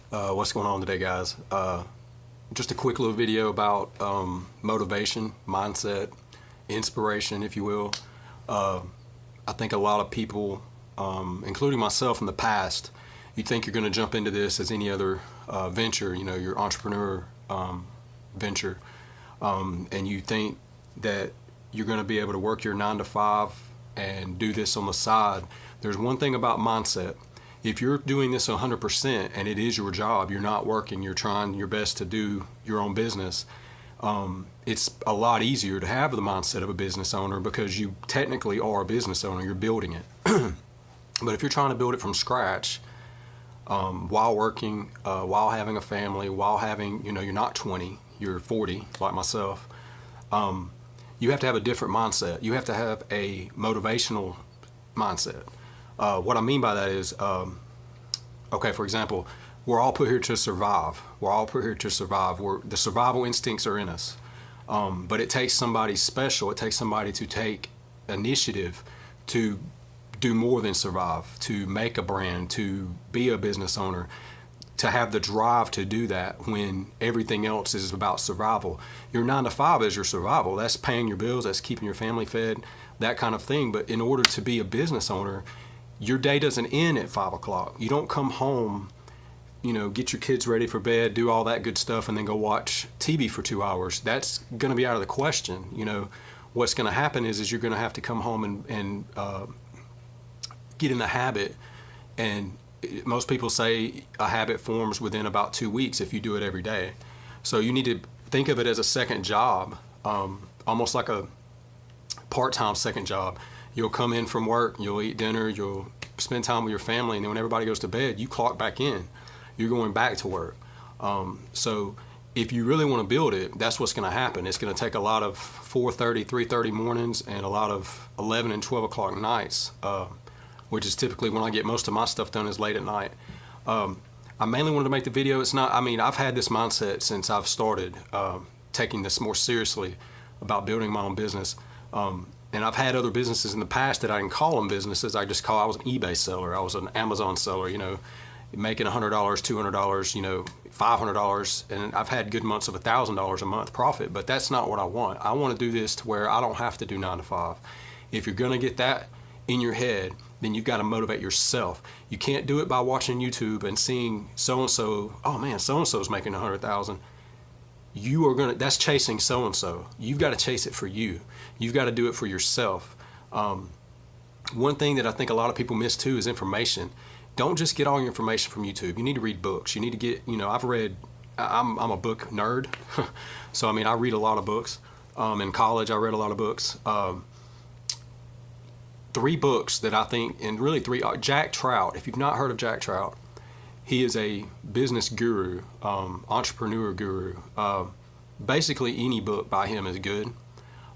What's going on today, guys? Just a quick little video about motivation, mindset, inspiration, if you will. I think a lot of people, including myself in the past, you think you're going to jump into this as any other venture, your entrepreneur venture, and you think that you're going to be able to work your 9 to 5 and do this on the side. There's one thing about mindset. If you're doing this 100% and it is your job, you're not working, you're trying your best to do your own business, it's a lot easier to have the mindset of a business owner because you technically are a business owner, you're building it. But if you're trying to build it from scratch, while working, while having a family, while having, you're not 20, you're 40 like myself, you have to have a different mindset. You have to have a motivational mindset. What I mean by that is, for example, we're all put here to survive. We're all put here to survive. The survival instincts are in us. But it takes somebody special. It takes somebody to take initiative to do more than survive, to make a brand, to be a business owner, to have the drive to do that when everything else is about survival. Your 9 to 5 is your survival. That's paying your bills, that's keeping your family fed, that kind of thing. But in order to be a business owner, your day doesn't end at 5 o'clock. You don't come home, get your kids ready for bed, do all that good stuff, and then go watch TV for 2 hours. That's going to be out of the question. What's going to happen is you're going to have to come home and get in the habit. And most people say a habit forms within about 2 weeks if you do it every day. So you need to think of it as a second job, almost like a part-time second job. You'll come in from work, you'll eat dinner, you'll spend time with your family, and then when everybody goes to bed, you clock back in. You're going back to work. So if you really want to build it, that's what's going to happen. It's going to take a lot of 4:30, 3:30 mornings and a lot of 11 and 12 o'clock nights, which is typically when I get most of my stuff done is late at night. I mainly wanted to make the video. I've had this mindset since I've started taking this more seriously about building my own business. And I've had other businesses in the past that I didn't call them businesses. I was an eBay seller. I was an Amazon seller, making $100, $200, $500. And I've had good months of $1,000 a month profit, but that's not what I want. I want to do this to where I don't have to do 9 to 5. If you're going to get that in your head, then you've got to motivate yourself. You can't do it by watching YouTube and seeing so-and-so, oh man, so-and-so's making 100,000. That's chasing so-and-so. You've got to chase it for you. You've got to do it for yourself. One thing that I think a lot of people miss too is information. Don't just get all your information from YouTube. You need to read books. You need to get, I'm a book nerd. So, I read a lot of books. In college, I read a lot of books. 3 books that I think, and really 3, Jack Trout. If you've not heard of Jack Trout, he is a business guru, entrepreneur guru. Basically, any book by him is good.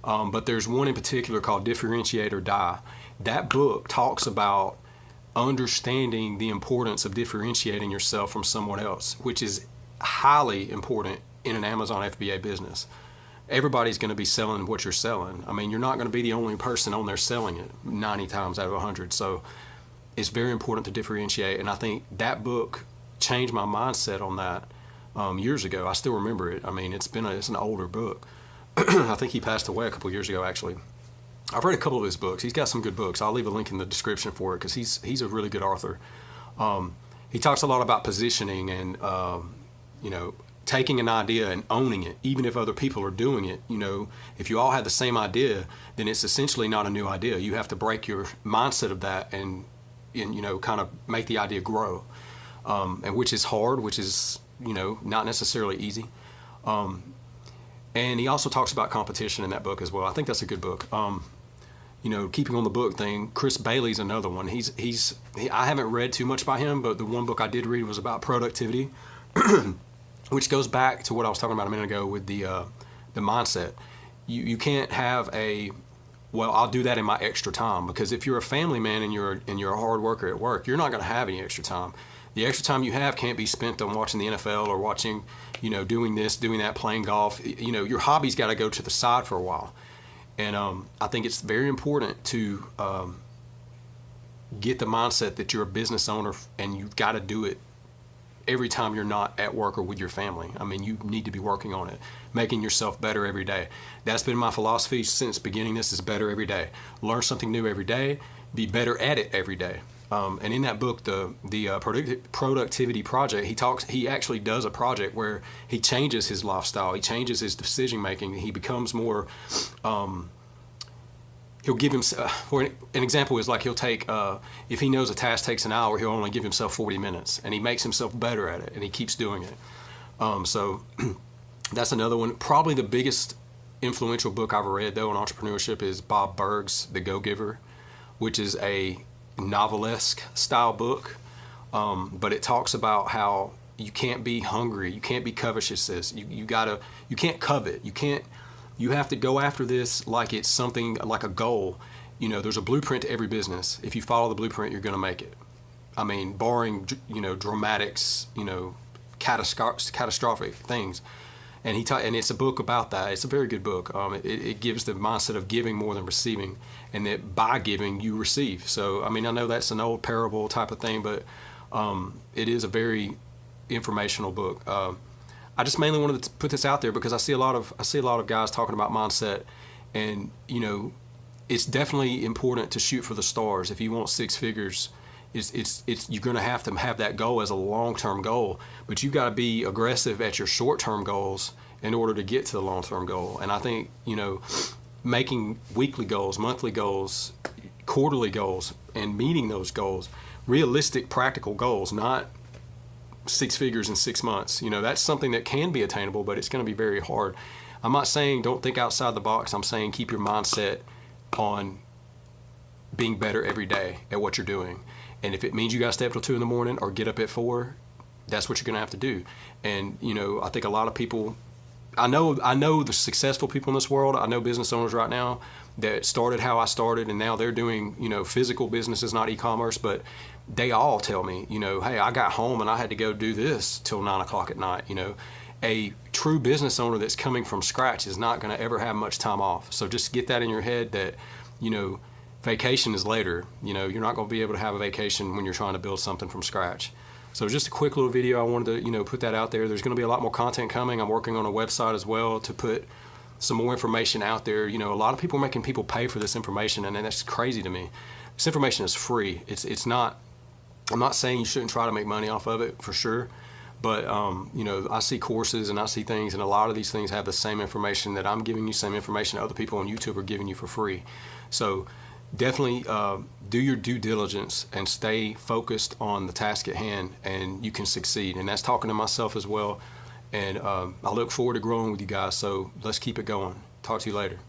But there's one in particular called Differentiate or Die. That book talks about understanding the importance of differentiating yourself from someone else, which is highly important in an Amazon FBA business. Everybody's going to be selling what you're selling. You're not going to be the only person on there selling it 90 times out of 100. So it's very important to differentiate. And I think that book changed my mindset on that years ago. I still remember it. It's an older book. I think he passed away a couple years ago, actually. I've read a couple of his books. He's got some good books. I'll leave a link in the description for it because he's a really good author. He talks a lot about positioning and, taking an idea and owning it, even if other people are doing it. If you all have the same idea, then it's essentially not a new idea. You have to break your mindset of that and kind of make the idea grow, and which is hard, which is, not necessarily easy. And he also talks about competition in that book as well. I think that's a good book. Keeping on the book thing, Chris Bailey's another one. I haven't read too much by him, but the one book I did read was about productivity, which goes back to what I was talking about a minute ago with the mindset. You can't have I'll do that in my extra time, because if you're a family man and you're a hard worker at work, you're not going to have any extra time. The extra time you have can't be spent on watching the NFL or watching, doing this, doing that, playing golf. Your hobby's got to go to the side for a while. And I think it's very important to get the mindset that you're a business owner and you've got to do it every time you're not at work or with your family. I mean, you need to be working on it, making yourself better every day. That's been my philosophy since beginning this, is better every day. Learn something new every day, be better at it every day. And in that book, the Productivity Project, he actually does a project where he changes his lifestyle, he changes his decision making, he becomes more, he'll give himself, for an example is like he'll take, if he knows a task takes an hour, he'll only give himself 40 minutes, and he makes himself better at it, and he keeps doing it. So that's another one. Probably the biggest influential book I've read, though, in entrepreneurship is Bob Burg's The Go-Giver, which is a novelesque style book, but it talks about how you can't be hungry, you can't be covetous, you can't covet, you have to go after this like it's something, like a goal. You know, there's a blueprint to every business. If you follow the blueprint, you're going to make it. I mean, barring, dramatics, catastrophic things. And and it's a book about that. It's a very good book. It gives the mindset of giving more than receiving, and that by giving you receive. So, I mean, I know that's an old parable type of thing, but it is a very informational book. I just mainly wanted to put this out there because I see a lot of guys talking about mindset, and it's definitely important to shoot for the stars. If you want six figures, you're going to have that goal as a long-term goal, but you've got to be aggressive at your short-term goals in order to get to the long-term goal. And I think, making weekly goals, monthly goals, quarterly goals, and meeting those goals, realistic, practical goals, not six figures in 6 months. That's something that can be attainable, but it's going to be very hard. I'm not saying don't think outside the box. I'm saying keep your mindset on being better every day at what you're doing. And if it means you got to stay up till 2 a.m. or get up at 4, that's what you're going to have to do. And, I think a lot of people, I know the successful people in this world. I know business owners right now that started how I started, and now they're doing, physical businesses, not e-commerce, but they all tell me, hey, I got home and I had to go do this till 9 o'clock at night. A true business owner that's coming from scratch is not going to ever have much time off. So just get that in your head that, vacation is later. You're not going to be able to have a vacation when you're trying to build something from scratch. So just a quick little video. I wanted to, put that out there. There's going to be a lot more content coming. I'm working on a website as well to put some more information out there. A lot of people are making people pay for this information, and that's crazy to me. This information is free. It's not, I'm not saying you shouldn't try to make money off of it, for sure. But, I see courses and I see things, and a lot of these things have the same information that I'm giving you, same information that other people on YouTube are giving you for free. So definitely do your due diligence and stay focused on the task at hand, and you can succeed. And that's talking to myself as well. And I look forward to growing with you guys. So let's keep it going. Talk to you later.